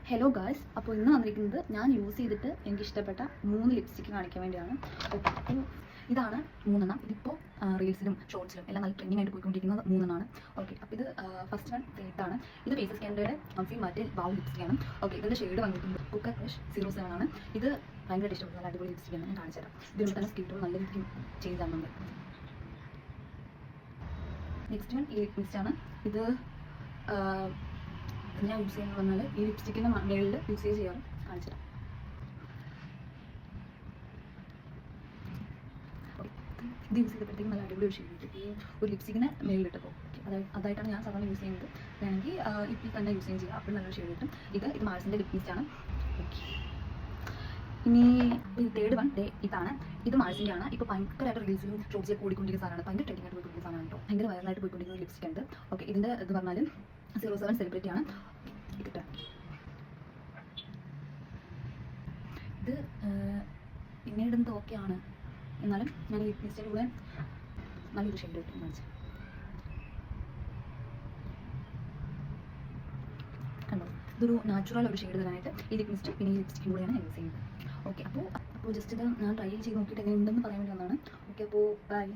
Hello guys, അപ്പോൾ ഇന്ന് വന്നിരിക്കുന്നത് ഞാൻ യൂസ് ചെയ്തിട്ട് എനിക്ക് ഇഷ്ടപ്പെട്ട 3 ലിപ്സ്റ്റിക്ക് കാണിക്കാൻ വേണ്ടിയാണ്. ഓക്കെ, അപ്പോൾ ഇതാണ് 3എണ്ണം. ഇതിപ്പോൾ റീൽസിലും ഷോർട്സിലും എല്ലാം നല്ല ട്രെൻഡിങ് ആയിട്ട് പോയിക്കൊണ്ടിരിക്കുന്നത് 3എണ്ണമാണ്. ഓക്കെ, അപ്പോൾ ഇത് ഫസ്റ്റ് വൺ ഇതാണ്. ഇത് ഫേസസ് കാൻഡയുടെ കംഫി മാറ്റ് വാവ് ലിപ്സ്റ്റിക്കാണ്. ഓക്കെ, ഇതിൻ്റെ ഷെയ്ഡ് വന്നിട്ടുണ്ട് കുക്കർ ക്രഷ് 07 ആണ്. ഇത് ഭയങ്കര ഇഷ്ടപ്പെട്ടു, നല്ല അടിപൊളി ലിപ്സ്റ്റിക്കാണ്. ഞാൻ കാണിച്ചു തരാം. ഇതിൽ തന്നെ സ്കിൻ ടോൺ നല്ല രീതിക്ക് ചേഞ്ച് ആകുന്നുണ്ട്. നെക്സ്റ്റ് വൺ ഈ ലിപ് മിസ്റ്റ് ആണ്. ഇത് ഞാൻ യൂസ് ചെയ്യുന്നത് പറഞ്ഞാൽ ഈ ലിപ്സ്റ്റിക്കിൻ്റെ മേളിൽ യൂസ് ചെയ്യാറ് കാണിച്ചിട്ടാണ്. ഇത് യൂസ് ചെയ്തപ്പോഴത്തേക്കും നല്ല അടിപൊളി ഷെയ്ഡ് കിട്ടും. ഈ ഒരു ലിപ്സ്റ്റിക്കിന് മേളിലിട്ടപ്പോൾ അതായിട്ടാണ് ഞാൻ സാധാരണ യൂസ് ചെയ്യുന്നത്. വേണമെങ്കിൽ ഇപ്പിൽ തന്നെ യൂസ് ചെയ്യാം, അപ്പോൾ നല്ലൊരു ഷെയ്ഡ് കിട്ടും. ഇത് മാർസിൻ്റെ ലിപ് മിസ്റ്റ് ആണ്. ഓക്കെ, ഇനി തേർഡ് വൺ ഇതാണ്. ഇത് മാർസിൻ്റെ ആണ്. ഇപ്പോൾ ഭയങ്കരമായിട്ട് റീൽസിലും ഷോർട്സിലൊക്കെ ഓടിക്കൊണ്ടിരിക്കുന്ന സാധനമാണ്. ഭയങ്കര ട്രെൻഡിങ് ആയിട്ട് പോയിക്കൊണ്ടിരിക്കുന്ന സാധനമാണ് കേട്ടോ. ഭയങ്കര വൈറലായിട്ട് പോയിക്കൊണ്ടിരിക്കുന്ന ലിപ്സ്റ്റിക് ഉണ്ട്. ഓക്കെ, ഇതിൻ്റെ ഇത് പറഞ്ഞാൽ 07 സെലിബ്രിറ്റി ആണ്. ഇത് പിന്നീട് ഓക്കെയാണ്, എന്നാലും ഞാൻ ഈ ലിപ്സ്റ്റിക്കിൻ്റെ കൂടെ നല്ലൊരു ഷെയ്ഡ് കിട്ടും കാണിച്ചു. കണ്ടോ, ഇതൊരു നാച്ചുറൽ ഒരു ഷെയ്ഡ് തരാനായിട്ട് ഈ ലിപ് മിസ്റ്റ് പിന്നെ ഈ ലിപ്സ്റ്റിക്കും കൂടെയാണ് ഞാൻ യൂസ് ചെയ്യുന്നത്. ഓക്കെ, അപ്പോൾ ജസ്റ്റ് ഇത് ഞാൻ ട്രൈ ചെയ്ത് നോക്കിയിട്ട് എങ്ങനെ ഉണ്ടെന്ന് പറയാൻ വേണ്ടി വന്നതാണ്. ഓക്കെ, അപ്പോൾ ബൈ.